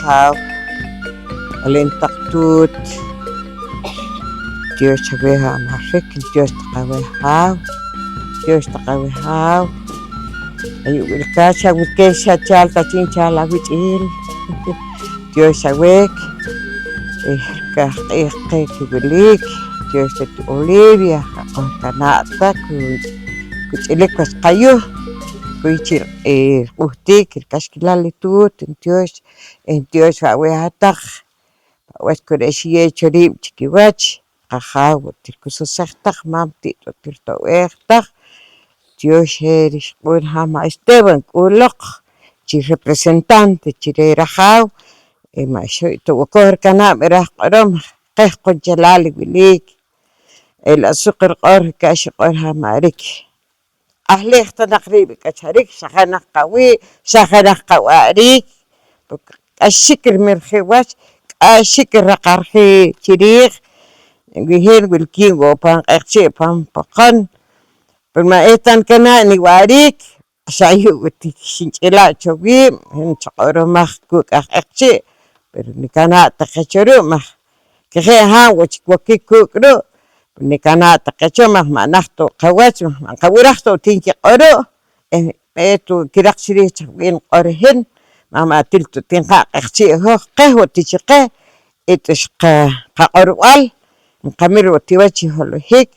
hao alentaqtut Dios chabeha amarrik Dios taqawe hao Dios taqawe hao ayu wilkacha wilkesha chal tachin chal awichil Dios chawek kiwilik Dios Olivia kanata kuchilik wasqayu kuichir uhtik kashkilaletut Dios awehataq was kureshiye chorim chikiwach qajaw tirkususaqtaq mamti tirto'eqtaq Dios erish qulhama Esteban k'uloq chi representante chirerajaw mashoy tuwakor kanam eraj q'orom qej qonchalali wilik el azúcar q'or kax q'or hamarik ajlej tanaq ribi k'acharik xajanaj qawi xajanaj qawa'rik k'axik rimirjiwach k'axik raqarji chiriij wijen wilkin wopan q'eqchi' pan paqan pero ma etan kana' niwarik xayu xinch'ila' chowib xaq'oromaj kuk' aj q'eqchi' pero nikana' taqechoru' maj kiqe' jan wakik kuk' ru' nikana' taqecho' maj ma'naj to'qawach maj qawuraj to'tin kiq'oru' eto kiraq chiriij chajwin q'orijin maj ma'til to'tinqa' q'eqchi' hoj qej watichiqej eto qaq'orb'al qamil watiwach chijolojik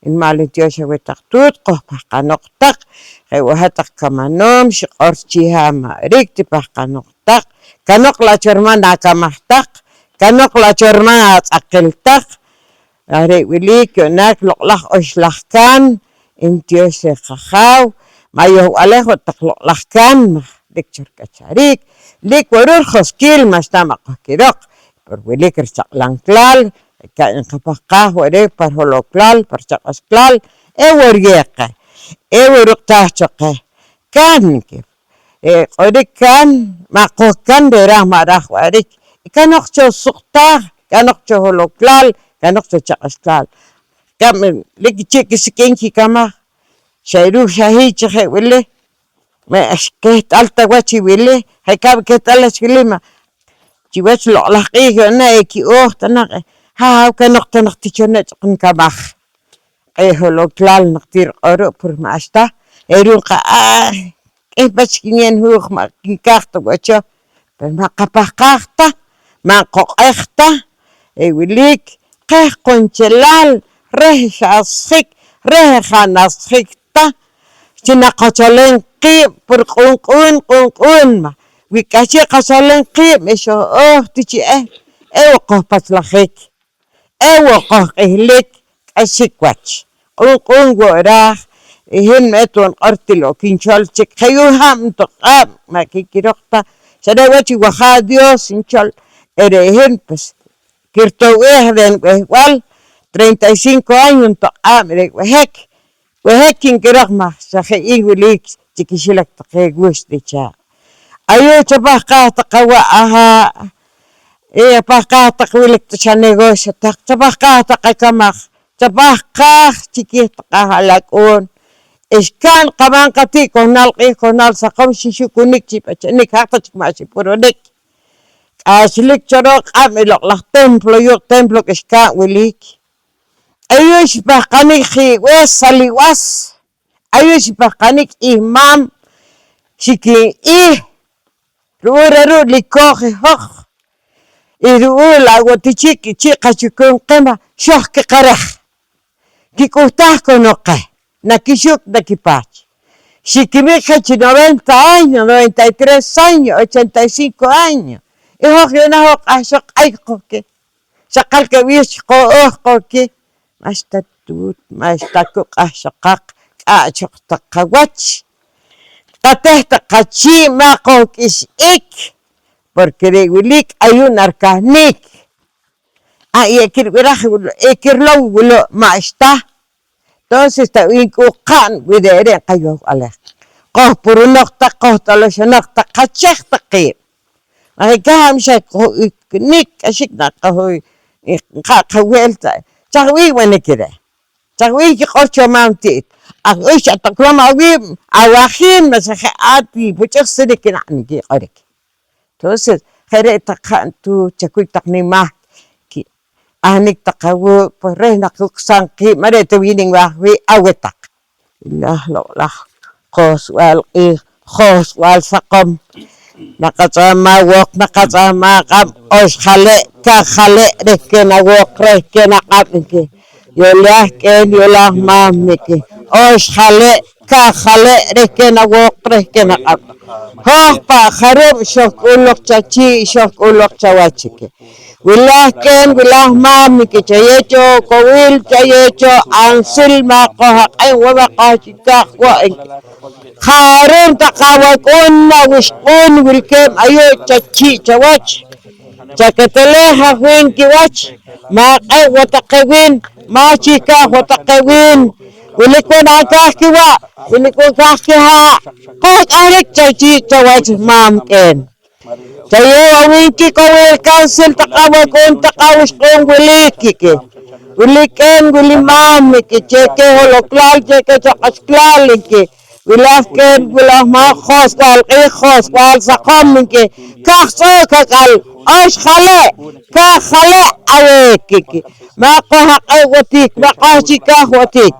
inma'li Dios awetaqtut qojpaj qano'jtaq qewajataq kamanom xiq'or chijamarik tipaj qano'jtaq kanoq' lachorman akamajtaq kanoq' lachorman atz'aqeltaq are' wilik yo'nak loq'laj oxlaj kan en Dios qajaw mayojb'alej wa taq loq'laj kan maj lik chu rk'acharik lik werur josk'il maxtam aqojkiroq pero wilik richaq'lanklal qapaqaj wari parjoloklal parchaq'aslal ewerye'qej eweruqtaj choqej kan q'orik kan maqoj kan deraj maraj wa'rik kanoq' cho suqtaj kanoq' cho joloklal kanoq' cho chaq'aslal lik chi' kisik'in kikamaj xeruj xajij cheje' wili kejt'al tawach iwili jek'ab' kejt'al achkili chiwach loq'laj q'iij yo'ne' ki'oj tanaq kanoq' tanaq tichone' ch'aq'en kamaj joloklal naqtir q'oru' pur ma'axtaj erum k'ej pach kinyen juuj ma' kinkaj tawacho pero maqapaqaj taj maqoq'ej taj wilik qej qonchalal rej xasjik rej janasjik taj chinaqochalen qiib' pur q'unq'un wi k'ajchi' qachalen qiib' xo'oj tichi'ej ewa qojpachlajik ewa qojq'ijlik k'axik wach q'unq'un wo'raj jin et wo'nq'or te'lo' kinchol chik qeyujam toq'ab' ma' kikiroq taj sare' wach iwajaa Dios inchol erejin pues kirto'wej de b'ejb'al 35 años toq'ab' re wejek kinkiroq maj xaje'ij wilik chikixilek taqewux ticha' ayo chapaj qaj taq awa'aja' apaj qaj taq wilik cha negocio taq chapaj qaj taq akamaj chapaj qaj chikij taq alak'un exkan qaman qati' kojnal q'iij kojnal saqon xixukunik chib'achanik jaq'taq chikmaj xipurunik k'axlik choroq q'ab' loq'laj templo yuq templo k'axkan wilik ayuch xipajqanik ji'wes saliwas ayuch xipajqanik imam xikin'ij ru'u likoj joj y ru'u lawatichik chi' qachukun qima xoj kiqaraj kik'ujtaj konoqej nakixuk nakipach xikimik jach 90 años 93 años 85 años y joj yo'naj q'aj xoq'ay qojki xaqal keb'ix qo'oj qojki maxtatut maxtaku q'aj xoqaq k'a' choq taq qawach qatej taq qachi' maqoj k'ixik porque re wilik ayun arkajnik y kirlow wulo' ma'axtaj entonces tawin k'uqa'n wideren qayojb'alej qojpurunoq taq qojt'aloxonaq taq qachej taq qiib' ajek'am xak'o'iknik k'axik naqajuy qawelta chajwij wanikrej chajwij kiq'or chomam ti't aj xataqlom awib' awajin masaje'at puch'aj sinik kinaq kiq'orik entonces Kere takantu cakui taknimah ki anik takawu pore nakuk sangki mare tu wining wahwi awetak. Ilah lah khos wal khos wal sakom nakasama wok nakasama kam os khale ka khale rekena wok rekena kapke yolah ken yolah mamike os khale ka khale rekena wok rekena kap ho pa kharib shok ulok chachi shok ulok chawachike wilah ken wilah mamike chayecho kowil chayecho ansil ma ko ay wa ka chika wa Harun takawakun na wiskun wilkem ayo chachi chawach chakatele hawin kiwach maqay watakawin machika watakawin wilikun akah kiwa wilikun kah kiha kot arik chachi chawach mamken chayo awin ki kawil kansil takawakun takawiskun wilikike wiliken wilimam ke cheke holoklal cheke chakasklal ke wilafken wilah makhos kal ikhos kal sakam ke kakso kakal osh khale ka khale aweke maqo haqay watik maqo chika watik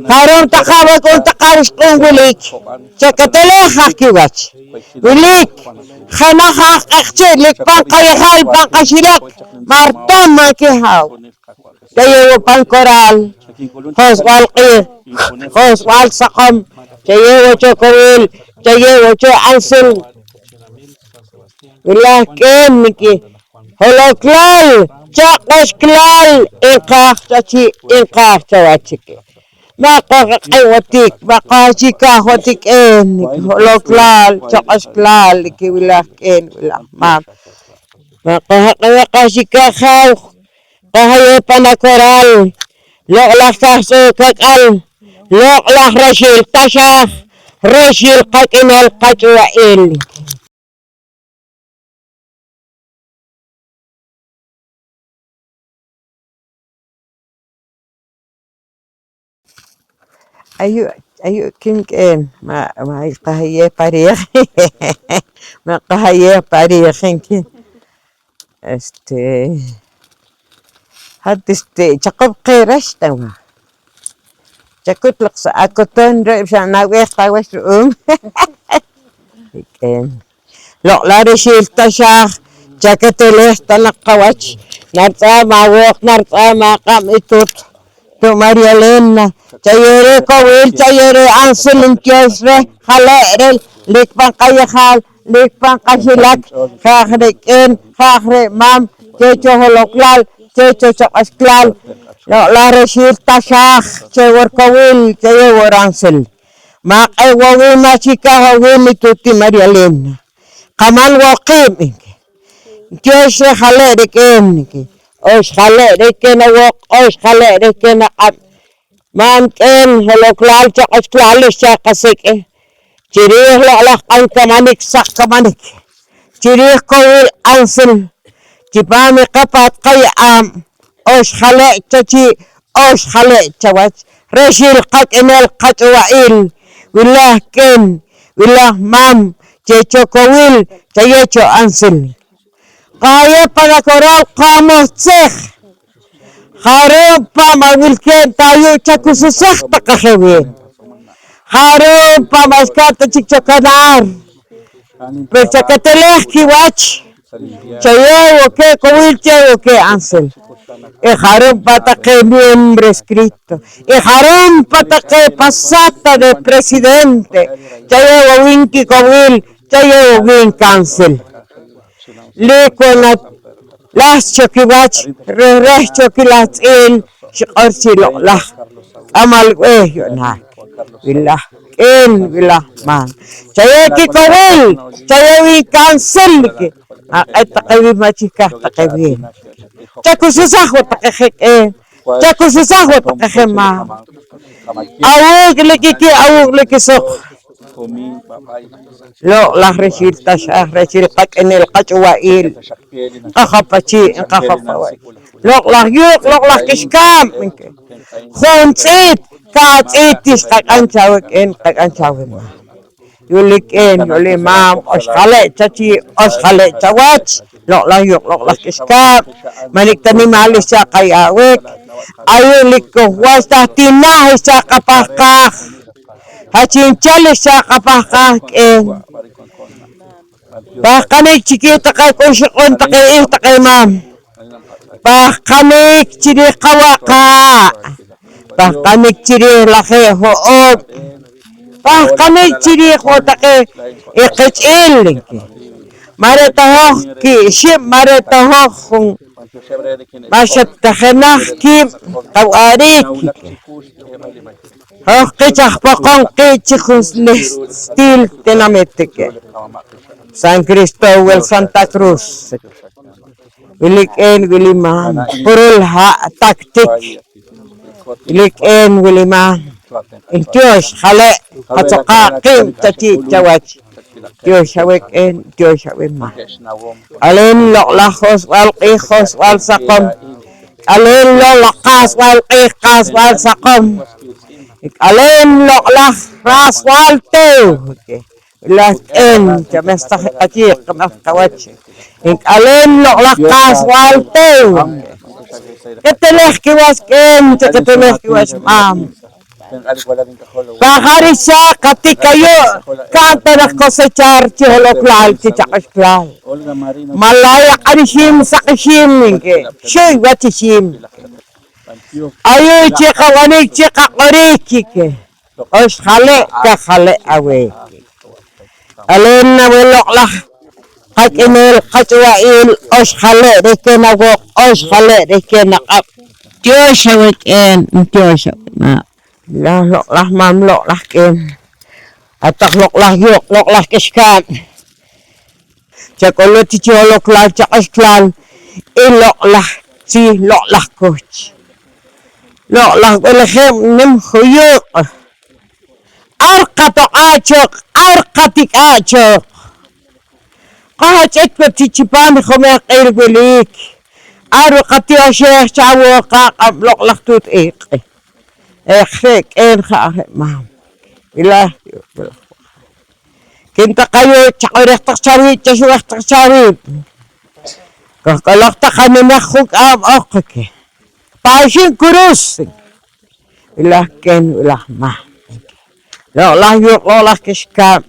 karon takawa kon takawis kong wilik chakatele hakiwach wilik khana haq lik pangkayhal pangkashilak martam makihaw Chayo pangkoral, hos wal qir, hos wal sakam, chayo chokowil, chayo cho ansil, wilah ken miki, holoklal, chakos klal, inkah chachi, inkah chawachike. Maka watik, maka chika watik en, holoklal, chakos klal, iki wilah ken, wilah mam. Maka chika khaw, Kahaye panakoral, lok lah kahso kakal, lok lah rasil tasah, rasil kakinal kacuail. Ayo kinken, ma kahaye parih, ma kahaye parih kinken. Chakop qirash tawa. Chakut laksa akoton rep sa naweh tawas Iken. Lok lari sil tasah chakateleh tanakawach. Narta mawok narta makam itut. Tu Maria Elena. Chayere kowil chayere anselin kiosre halere likpang kayahal likpang kasilak khakhreken khakre mam checho holoklal checho chakasklal la resil tasah chewar kowil chewar ansel maqay wawin machika wawin ituti Maria Elena kamal waqim kiosre halere kenki osh halere kena wok osh halere kena man ken holoklal chakasklal chakasik Cirih lo'lah kan kamanik sak kamanik. Cirih kowil ansel. Cipami kapat kay os khale caci os khale cawat. Resil kat enel katwail. Wilah ken. Wilah mam. Ceco kowil. Cayeco ansel. Kaya panakoral kamu cekh. Harum pamawil ken tayo cakususah takahewin. Harum pamaskata chikchakanar. Perchakateleh kiwach. Chayo oke kowilche oke ansel. Harum patake miembro escrito. Harum patake pasata de presidente. Chayo winki kowil. Chayo win cancel. Lekonat las chokiwach. Reh chokilat il. Shikorsi lah. Amal yonah. Wilah ken wilah man saya ki kowil saya wi cancel ki ay takawi machika takawi chakususah wa takahek chakususah wa takahema awuk liki awuk liki sok lo lah resil tasah resil qak enel qachwail qahapachi qahapawai lo lah yuk lo lah kiskam khonsit Katsitis kakanchawin Yulik en, yuli mam, oshale chachi, oshale chawach, lokla yuk, lokla kiskap, manik tani malis sa kayawik, ayulik ko wasta tinah sa kapakak, hachinchal sa kapakak en, bakanik chikita kay kushikon takay takay mam, bakanik chiri kawaka, bakanik chiri laki hoop, bakanik chiri kotake ikitsil, maretahoh ki shim maretahoh kung masyat takenah kim tawarik, hoh kichak pakong kichikus stil tinamitike, San Cristóbal Santa Cruz, wilik en wilimam, purul ha taktik, wilik en wilimam, Diyos hale hatsaka kim tachi chawach, Diyos hawik en, Diyos hawik ma. Alin loklahos wal qihos wal sakom, alin lolakas wal qihkas wal sakom, alin loklah ras wal tew, ilah en jamestah aji kemah kawach, alin lolakas wal tew, keteleh kiwas en, keteleh kiwas mam. Baharisa katikayo kanta kosechar chiholoklal chichakasklal malaya kanishim sakishim ninge shui watishim ayo chikawanik chikakorikike oshale kahale awe alen naweloklah kakinel kachwail oshale rekenagok oshale rekenakap Dios hawik en Dios ma lah lok lah mam lok lah ken atak lok lah yok lok lah keskan cakolo ti lok lah cakaslan ilok lah si lok lah coach lok lah belhem nim huyuk arkato achok arkatik achok kahacet ti cipan khomek ilgulik arqati asheh chawo ka lok lah tut ik Ek en khah mam ilah kinta kayo chakorek taksari chasuak taksari kalak takane nakhuk am okke pashin kurus ilah ken ilah ma lo lah yuk lo lah kiskam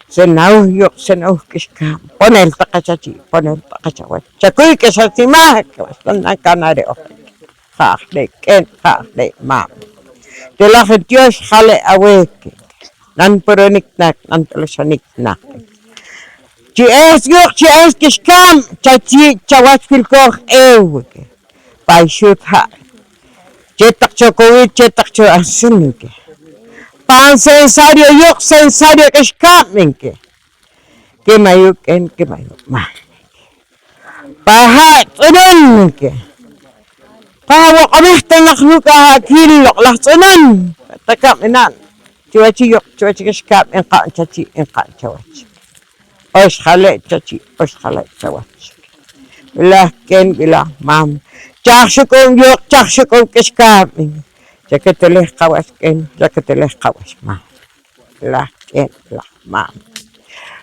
senau yuk senau kiskam ponel takacaci ponel takacawat cakui kesati mah kewasan kanare ok ken mam telah Dios hale awek nan peronik nak nan telesonik nak cs yuk cs kiskam caci cawat filkoh paisut ha cetak cokowi cetak co asin ke pan sensario yuk sensario kiskam ke mayuk mah pahat udun ke Pahawa kami tengah luka kilok lah sunan takap inan cuaci keskap engkau caci engkau cawaci os khale caci os khale cawaci bilah ken bilah mam cak syukum keskap jaketeleh kawas ken jaketeleh kawas mam bilah ken bilah mam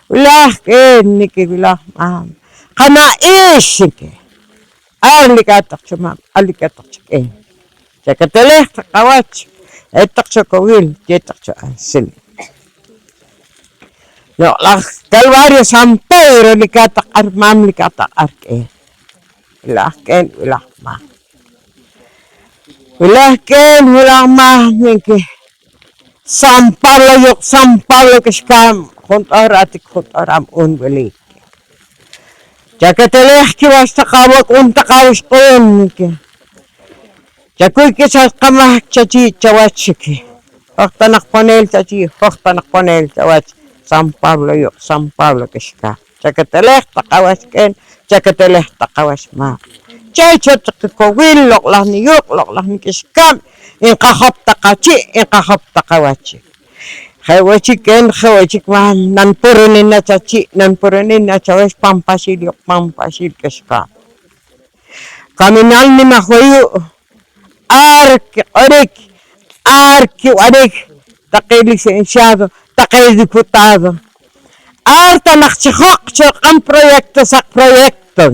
bilah ken niki bilah mam kana isike alikatak cuma alikatak cek cakateleh takawach etak cokowil cetak coasil lo lah kalwario sampai ro likatak armam likatak arke ilah ken ilah mah ilah ken ilah mah mengke sampal keskam kontor atik kontoram beli Jakateleh kiwas takawak takawis kon ke. Jakuy kisas kamah caci cawat siki. Tanak panel caci cawat sampal lo kiska. Jakateleh takawas ken, jakateleh takawas ma. Cai cetak ko lok lah ni kiskam. In kahap takaci, in kahap takawaci. Khawachik man nan purunin na caci nan purunin na cawes pampasil keska kami nal ni mahoyu arki orik takili sensyado taqay diputado. Arta naqchijokcho qan proyecto saq proyecto.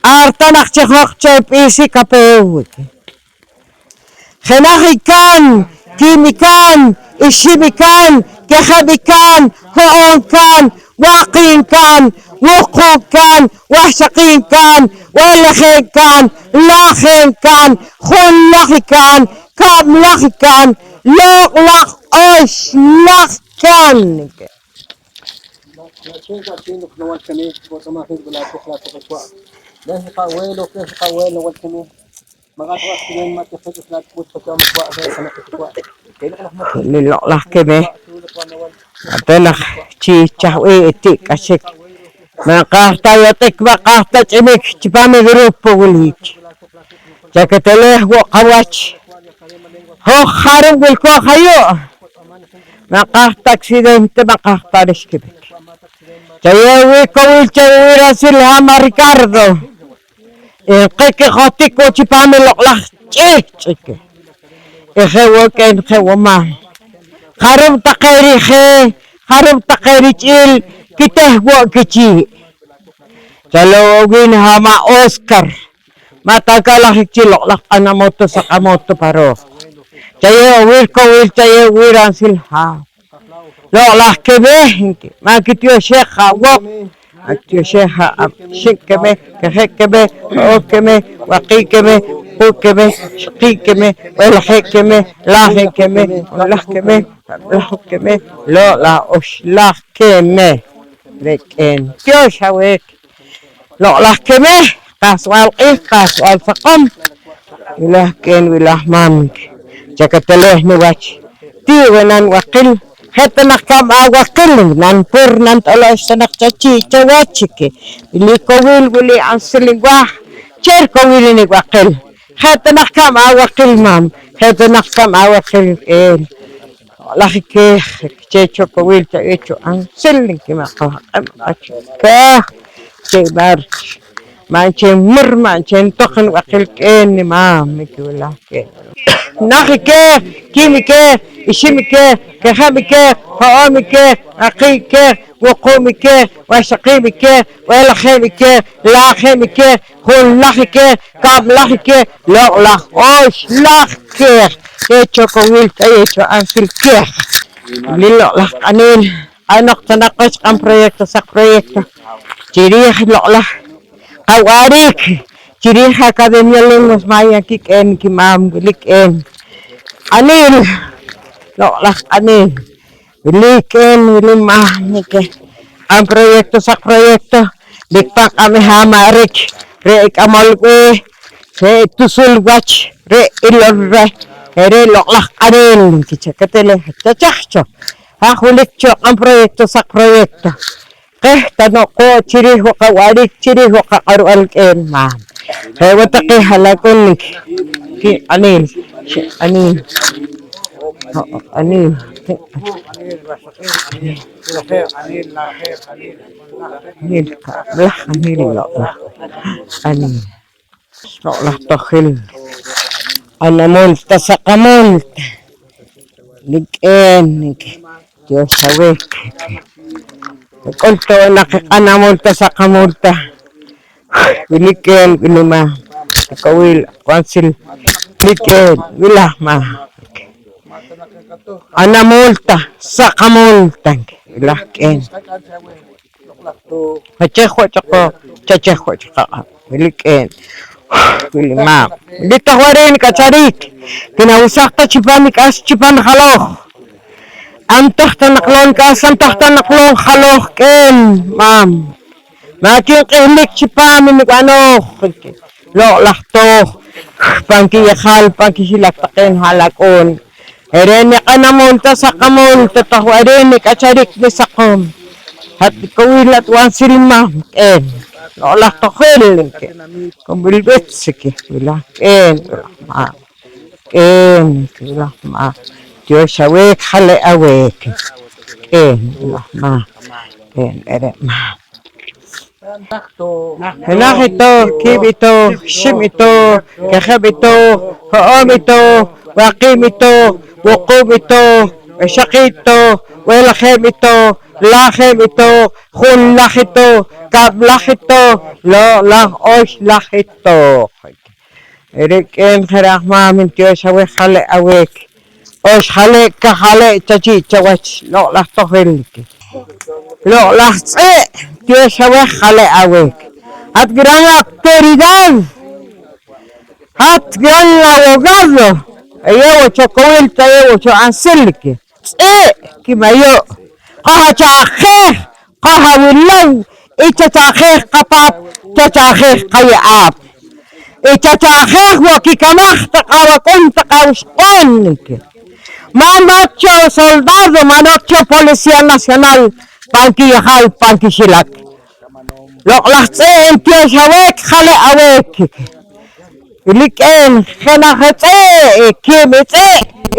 Arta naqchijokcho p'isi kapewik. Genajikan, kimikan, ishimikan, kejabikan, ho'onkan, waqinkan, wuqukan, wahsaqinkan, walajenkan, lajenkan, junlajikan, kamlajikan, loqlaq oxlaqkan. Liloqlaq keme atenaq chichahwi itik ashik maqahtayotik maqahtachinik chipami grupo wilich chakatelej woqawach hojarin wilko hayo maqahta accidente maqahtarishkibik chayewi kowil chawira silhama Ricardo qiki qotiko chipami loqlaq ch'ik ejewoken jewoma harum taqerije harum taqerich'il kitejwo kichi chalowin hama Oscar matakalajik loqlaq anamoto saqamoto paro chayewi kowil chayewiran silha loqlaq kebejinki makitio sheja wok Aktiosheja shinkeme kejekeme okeme waqikeme ukeme shqikeme welajekeme lajekeme lajkeme lajkeme lola oxlajkeme reken tioshawek loqlajkeme qaswalqij qaswalsaqom wilajken wilajmamik chakatelej niwach tiwenan waqil Hetanak kam awakil nan pur nan tolo sanak caci cawacike ili kowil wili anselingwah cer kowil ini wakil hetanak kam awakil mam hetanak kam awakil lahike ceco kowil ceco anseling kimakah kah cebar manchen mur manchen token wakil ni mam mikulah ke nahike kimike ishimike كخامك هوامك عقيك وقومك وشقيمك ولخيمك لاخيمك خلخك قبلخك لغلخ اوش لخك يتشو كويلت يتشو انسلك للغلخ قنين انا اقتنقش قم برويكت ساق برويكت جريح لغلخ قواريك جريح اكاديميا لنغس مايا كيك ان كمام لك ان انيل loqlaq anin biliken wilimahnik ang proyekto sa proyekto dikpak kami hamarik re kamalwe re tusulwach re ilorre re loqlaq anin kichakatele chachachcho ha hulikcho ang proyekto sa proyekto tanok ko chiriho kawarik chiriho kakarualken ma wataki halakon ki anin أنيل أنيل لح أنيل لا أنيل لا تخل أنا مولت سقمولت لكأنك جوشويك قلت أنا مولت سقمولت لكأن بلما كويل وانسل لكأن بلما Ana multa, saka multa, lakin. Hachejo chako, chachejo chaka, likin, lima. Dito warin kacharik, kinausak chipanik as chipan haloh. Antah tanaklon kas, antah tanaklon haloh ken, mam. Makin kihlik chipamin ano, lo lahto, pangkiyakal, pangkisilaktakin halakon. Erene kanamulta sa kamulta tahu erene kacarik ni sakom hat kawilat wan silma olah tokhel ke kumbilbet sike bilah ma bilah ma jo shawek hale awek bilah ma ere ma Helahito, kibito, shimito, kekhabito, hoomito, waqimito, وقومته وشقيته ולכם איתו, לכם איתו, חול לך איתו, קם לך איתו, לא לך אוש לך איתו. Eriken gerach mamin Dios awe khale awek. Os khale ka khale chachi chawach lo la tohelki. Lo la tse Dios awe khale awek. At grana autoridad. At grana abogado. Ayo chokowel tayo cho anselki. Tse ki mayo. Qaha chaakhe. Qaha willaw. Ita chaakhe qapap. Chaakhe qayab. Ichachajejo aquí camasta cabaconta causcónique. Manocho soldado, manocho policía nacional, panquijal, panquichilac. Lo las en tío Shabek, jale awek. Liken, genajete, kimete,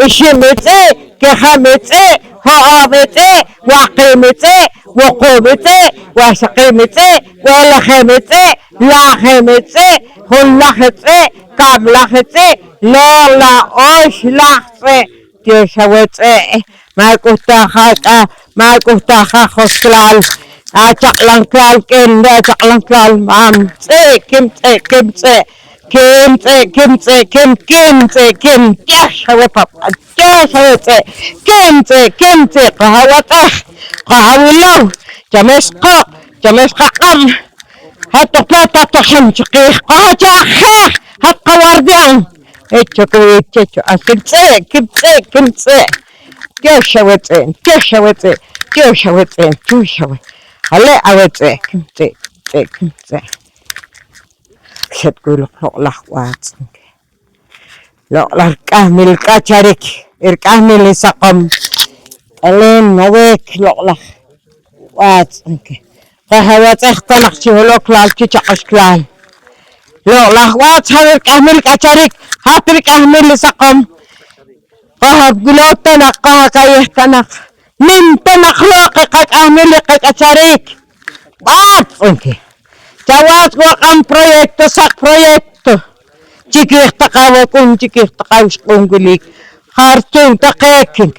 ishimete, quejamete, hoamete, wakimete, wokomete, wasakimete, walajemete, lajemete, hulajete, kablajete, lola oshlajete, Dios awete, ma gusta jajosklal, achaklanklal, kende achaklanklal, mam, kimte, kim, Dios awe papa, Dios awete, kimte, kahawata, kahawilaw, james qaqam, hatopata tohim chiqih, qahachakheh, hatqawardian, hecho, kimte, Dios awete, hale awete, kimte. Setkulo lakwat. Lo kamil kacharik, kamil saqam. Alen nawek lo lakwat. Kahawat ikhtalaq chiholo klal chichaqash klal. Lo lakwat hawir kamil kacharik, hatri kamil saqam. Kahab gulotanak, kahakayihtanak. Nintanak loqi kamil kacharik. Wat unki. Jawat wakam proyekto sak proyekto. Cikih takawakun cikih takawskungulik. Hartung takeking.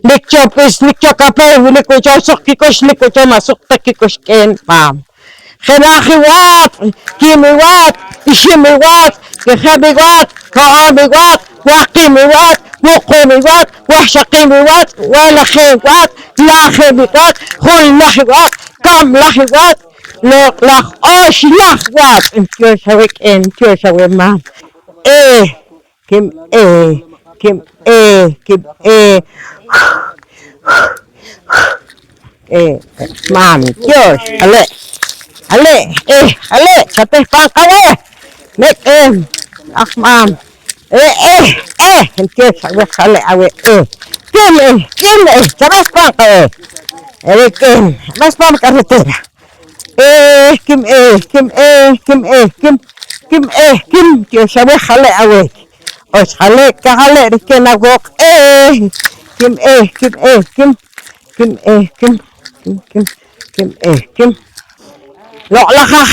Likchopis likchokape likuchosok kikosh likuchomasok takikosh ken pam. Genagiwat, kimiwat, ishimiwat, gehabiwat, kaamiwat, wakimiwat, wukumiwat, wahshakimiwat, walahiwat, lahiwat, hullahiwat, kamlahiwat. Look like osh lach wat in Tjusawik in Tjusawi mam. Kim mam Tjus ale capek pangkawe nek ach mam in Tjusawi ale awe kim capek pangkawe mas pam carretera kim Dios sabe jale awek os jale kahale riken agok kim lo la khakh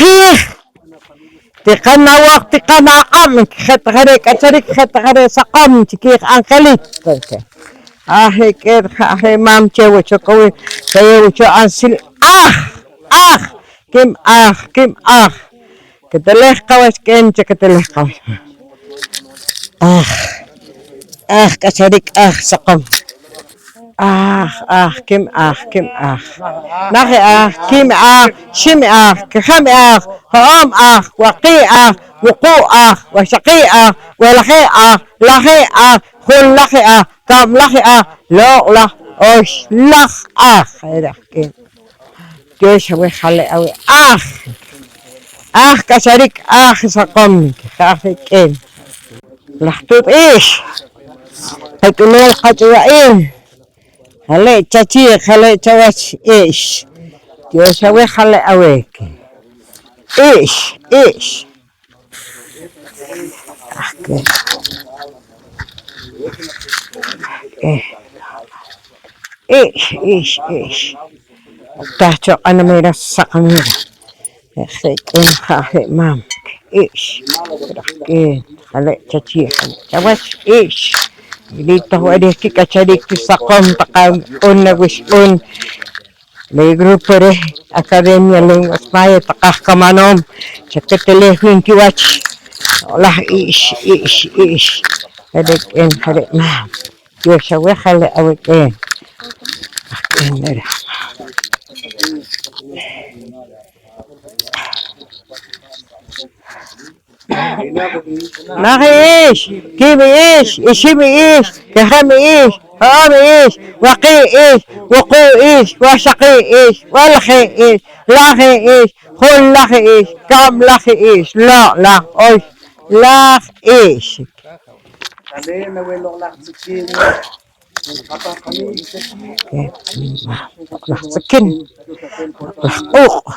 tiqana waqt tiqana am khatare kacharik khatare saqam tikik anqalit he mam chewo chokowi chewo cho ansil kim keteleh kawas kenche keteleh kawas kasarik saqam kim nahi kim shim kham hom waqi wuqu washaqi walahi lahi khul lahi kam lahi lo la osh lakh kim Dios awe khale awe kasarik saqam khafiken lahtut ish hakunel qatwain khale chachi khale chawach ish Dios awe khale awe ish Tacho ana mira sakamira. Khayken khahe mam. Ish. Khale chachi. Chawach ish. Dito ho adi kikachadik sakom takam un na wish un. May grupo re akademia lengwas maya takah kamanom. Chakatele huin kiwach. Allah ish. Hadik en hadik na. Yosha wehale awik en. En nere. نغيش كيمي إيش إشيمي إيش كهمي إيش هامي إيش وقي إيش وقو إيش وشقي إيش والخي إيش لاخي إيش خل لخي إيش كم لخي إيش لا إيش لاخ إيش سكن حقوق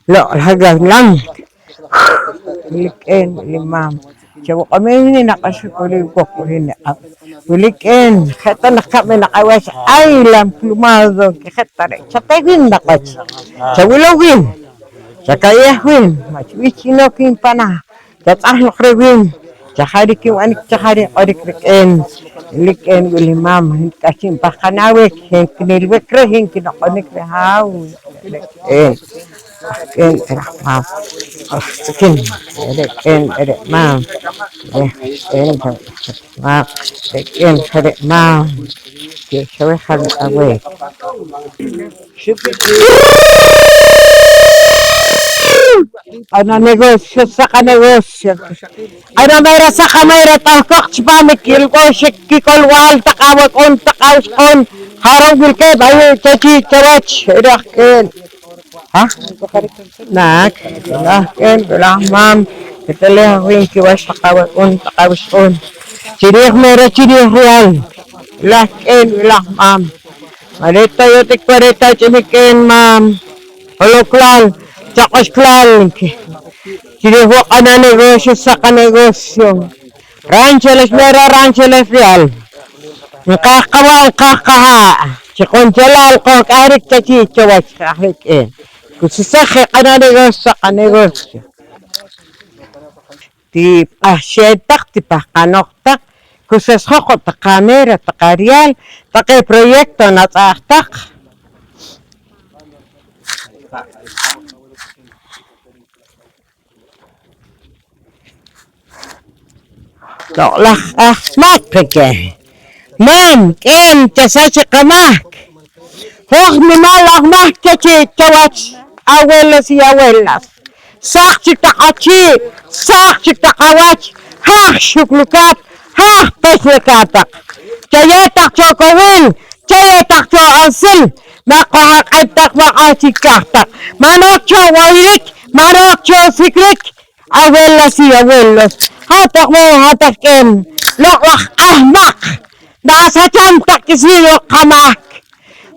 لا الحاجة لم weekend limam jawa kami ini nakasukuli kukuhin na weekend kata nakami nakawas ay lam plumazo kata sa tegin nakas sa wilawin sa kayahwin machwichino kin pana sa tahlok rewin sa hari kim anik sa hari orik weekend limam kasim pakanawek hin kinilwek re hin kinakonik re haw en rahmam skin edit mam en ma edit mam que se dejan away ana negosyo sa negosyo ana mayra sa kamera tangkok chpamik ilko shikikol wal takawak on takaws on harang bilke bayo chachi chawach raken ha nak lakin belahmam kita wing kiwas takawis on sirih mera sirih real lakin belahmam malita yotik parita chimikin mam holoklal chakosklal sirih wakana negosyo sa kanegosyo rancheles mera rancheles real kakaha sikonjalal ko karik chachi chawach kahik kusisakhe kana negosyo ka negosyo ti pasyetak ti pakanoktak kusashoko ta kamera ta karyal ta kay proyekto na tsaktak Loklak ahmat peke mam ken chasachi kamak Hok mi malak mak chachi chawach abuelos y abuelas sakchi takachi sakchi takawach hak shuklukat hak peslekatak chayetak chokowin chayetak cho asil makahak aitak makachikaktak manok cho wairik manok cho sikrik abuelas y abuelos hatak mo hatak ken loklak ahmak nasa chantak kisilok kamak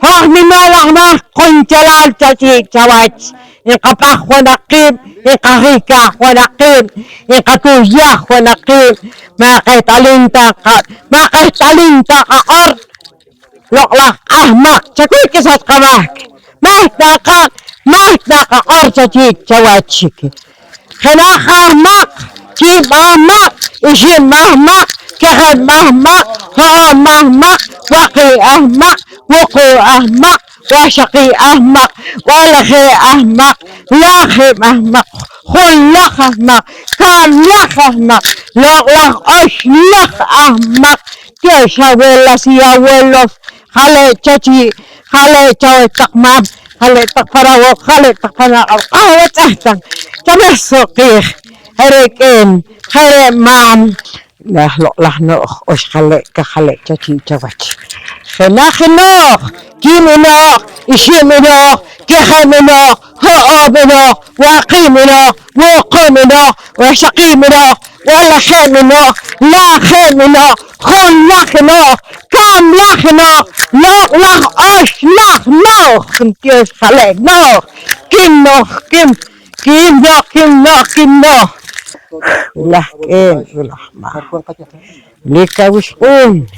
Hok minalak na konchalal chachi chawach ikapakwanakib ikahikakwanakib ikatuyakwanakib makitalinta ka or loklak ahmak chakuy kisat kamak mahit na ka or chachi chawachik kinakahmak chimahmak ishimahmak kehemahmak hoomahmak waki ahmak wuku ahmak washaki ahmak walaki ahmak lakim ahmak hulak ahmak kamlak ahmak loklak oshlak ahmak Dios abuelas y abuelos jale chachi jale chawe takmam jale takparawo jale takpanakaw jale tahtang chamasokih hereken here mam nah loklak no os jale chachi chawach Genach Kimino, Ishimino, Kehemino, Hoobino, Wakimino, Wokomino, Washakimino, Walahemino, Lahemino, Honlachino, Kamlachino, Lach Osh Lach no, Dios Halek no, Kim no, Lakin, Lika Wishun.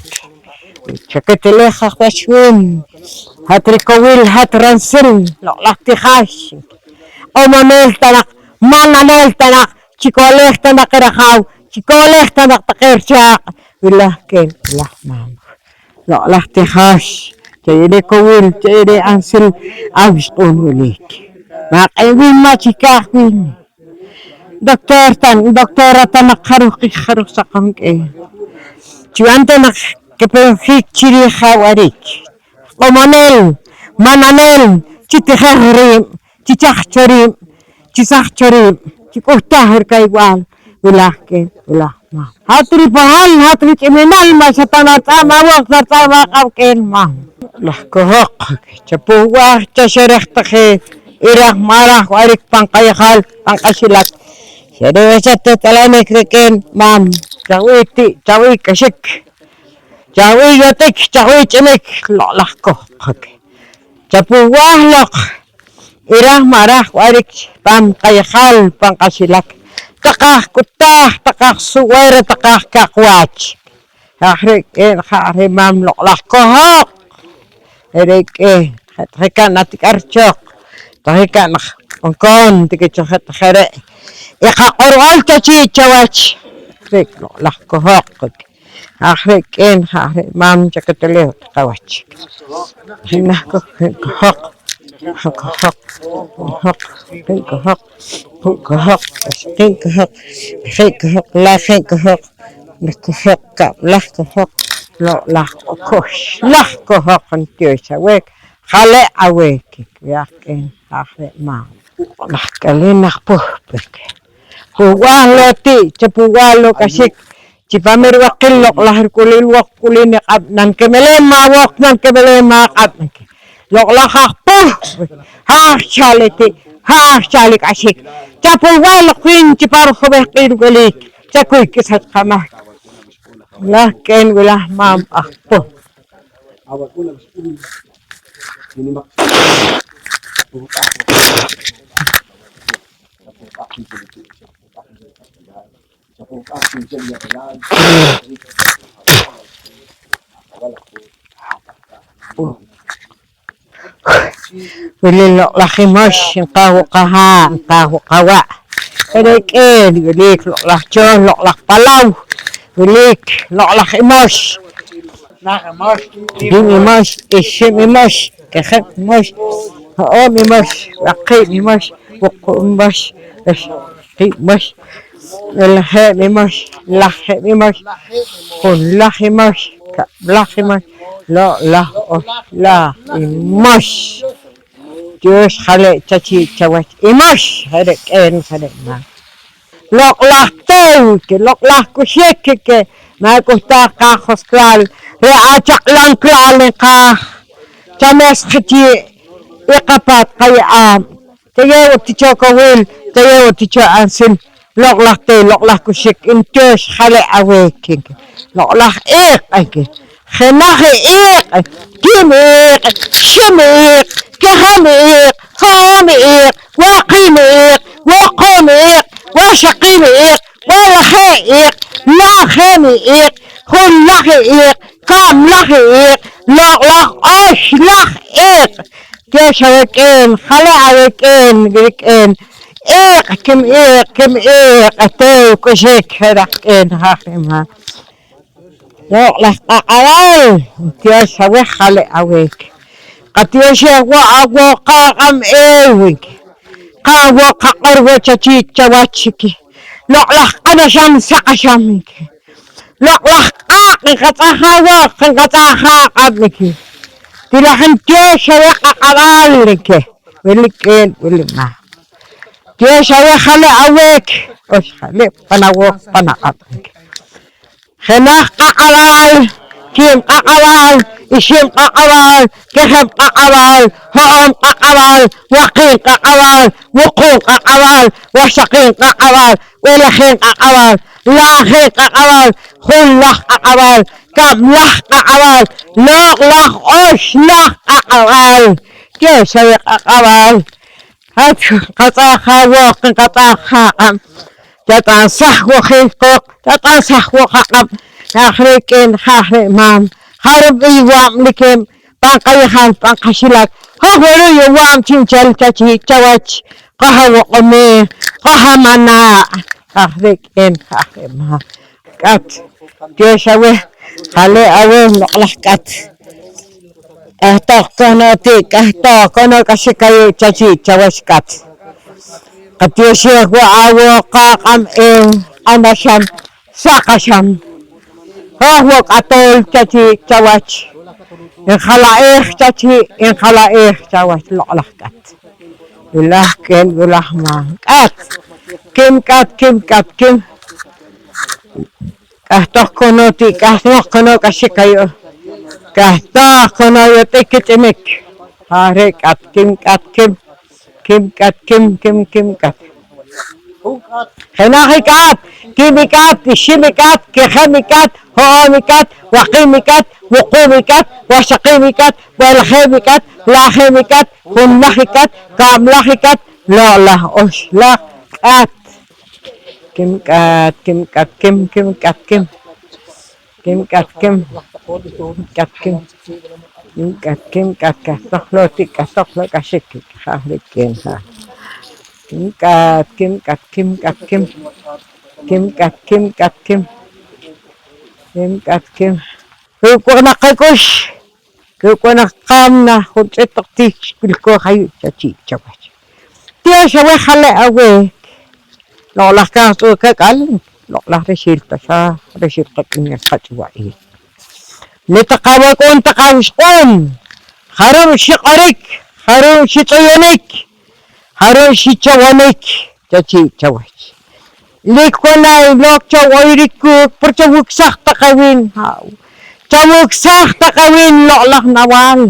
Chakateleja Huashun, Hatrikowil, Hatransil, Lactihash, Omanel Tanak, Mananel Tanak, Chicolech Tanak Rahaw, Chicolech Tanak Takerchak, ولكن لحمام لا لاحتخاش تيري كويل تيري أنسل أبشتون وليك ما قيمين ما تكاخوين دكتورة خروق سقمك إيه شو أنت كبيرك تشري خواريك قمانيل منانيل تتخريم تتخريم تسخريم تكوتاهر كيوال ولكن ما هاتري بحال هاتري كمينال ما ستناتا ما وقتا ما قوكين ما لحكوهق تبوه تشرخ تخي إرخ مارخ وارك بانقايخال بانقاشلك شدوه ستتلانك ركين مام جاوي كشك جاوي يوتك جاوي جنك لحكوهق تبوه لق إرخ مارخ وارك بانقايخال بانقاشلك تقاه كتاه تقاه صغيرة تقاه كقواتش هاريك إيه هاري مملوك لحكوهق هاريك إيه هكا ناتك أرشوق هكا نكون تكتشوخ تخرق إيقا قرغال تشي تشواتش هاريك لحكوهق هاريك إيه هاري مام جكتليه تقواتش هناكو هكوهق هكوهق هكوهق هكوهق هكوهق لا هكوهق لحكوهق لحكوهق لا كوش لحكوهق انتيوشا ويك خلق اويك ياكين اخي ما لحكالين نخبوه بك هوالو تي تبوالو كشك تبامر وقلو لحر كلين وقلين نقب ننكملين ما وق ننكملين ما قبنك لو لخبوه ها شالتي ها شالك عشيك تبوالو قين تبارخو بحقين قليك تكوي كسد خمك لكن ولا مام أخبوه ولله لخمش نقاو قها نقاو قواء وليك إيه وليك لح جون لح بلاو وليك لح إمش ديني مش الشم مش كخت مش هقوم مش وقيم مش وقوم مش مش الهاء مش لح مش كل لح مش لح مش لا مش جوش خلق تشي تشوش إمش هذا كائن هذا ما لق لق كشيك ما كنت قاخس كلال رعاك لان كلال قا تمس ختي إقبات قيام تيو تشوكويل تيو تشو أنسل لق كشيك انتوش خلق أويك لق إيق خناخ إيق كيم إيق شم إيق كهم إيق قام إيق وقيم إيق وقوم إيق وشقيم إيق والخي إيق لا خيم إيق خل لخ إيق قام لخ إيق لخ أش لخ إيق كيش وكين خلع وكين وكين إيق كم إيق أتو كشيك هرقين هاخمها لخ أقوال كيش وخلع وك قتيش قاقم إيوك قاقو قاقرو تشيك تواتشكي لخ أنا شمس عشامك لخ قاقي قطعها وقن قطعها قبلك تلحن كيش وقال لك ولكين ولما كيش وخلع وك وش خلع بنا قبلك خناخ قاقوال كيم قاقوال إشيم قاقوال كخب قاقوال هؤم قاقوال وقين قاقوال وقون قاقوال وشقين قاقوال ولخين قاقوال لاخين قاقوال خل لخ قاقوال كم لخ قاقوال لخ أش لخ قاقوال كيف سوي قاقوال هات قطاخا وقن قطاخا تطان صح وخيقوق تطان صح وخقب آخرين خاخر مام خرب إيوام لكم بانقي خان بانقشلك هو يوام تنجل تشي تواتش قهوة قمي قهمنا آخرين خاخر مام كات Dios awe hale awe noqlahkat ahtoqkono kahtoqkono kasikayo chachi chawaskat qatioshe wa awo qaqam anasham saqasham هو قتل تشي تواش إن خلاص تشي إن خلاص تواش لا كات الله كن الله ما كات كم كهتو كنوتي كهتو كنو كشكايو كهتو كنو يتكتمك هارك كات خناقات كيميكات شيميكات كيميكات هوميكات وقيميكات وقوميكات وشقيميكات والخيميكات لاخيميكات خنخيكات كاملاخيكات لا لا اوش لا كات كيميكات تخلوتي كشكي خارجين ها Kim Kuko na kam na kung etok teach ko kayo sa chicha. Tiya siya we hale awe. Lola ka so kakal. Lola resilta sa resilta kanya katsuwai. Nita kawa ko unta kawis on. Haram si karik. Haram si tayonik. Haram si chawanik. Chachi chawach. Likwalay lok chawayirik ko. Percawuksak takawin. Cawuksak takawin loklak nawal.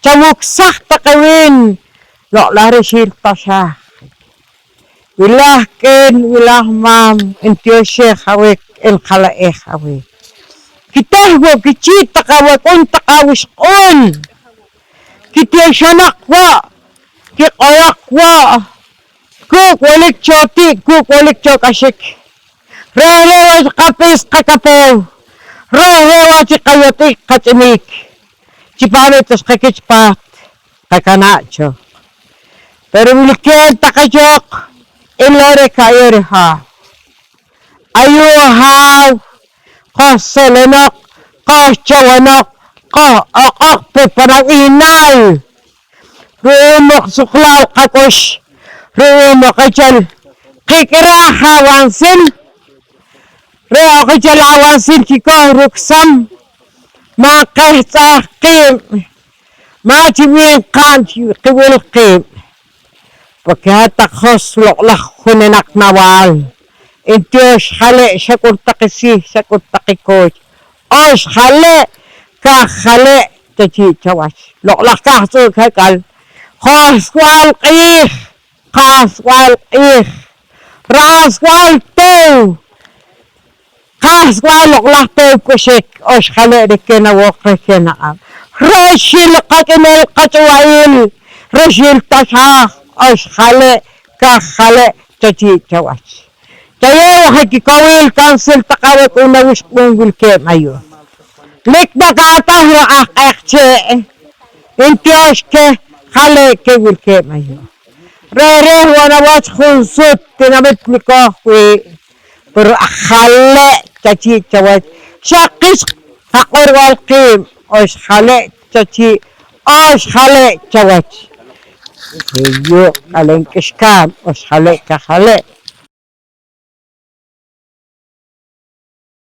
Cawuksak takawin lokla resilta siya. Wilah ken, wilah mam. Entiyo siya kawik. El kalae kawik. Kita ho kichit takawik on takawis on. Kita siya nakwa. Kikayakwa. Kuk walik choti. Kuk walik chokasik. Rerewa kapis kakapo. Rohewa chikayotik kachimik. Chipanitos kakichpat. Kakanacho. Pero milikyan takayok. Ilore kayore ha. Ayu haw. Ko selenok. Ko chawanok. Ko okok peparang inal. Rumok suklaw kakos. Rumok kachal. Kikiraha wansin. Reo kajal awansin kiko ruksam ma kahta qim ma timin qan qiwil qim pakata khos loqlah khunenak nawal intios khale shakul taqisi shakul taqikoch os khale ka khale tachi chawas loqlah ka su khakal khos wal qih khas wal qih ras wal tu Kas walok lah to kusik os khale rekena wok rekena am. Rashil qatinel qatwail. Rashil tasha os khale ka khale tachi chawas. Tayo hakikawil cancel takawek unawis kungul ke mayo. Lik na kata ho akche. Intios ke khale ke wil ke mayo. Re wana was khunsut tinabit mikahwi. Pero khale chachi chawat shaqis haqor wal qim os khale chachi os khale chawat yo alen kishkan os khale ka khale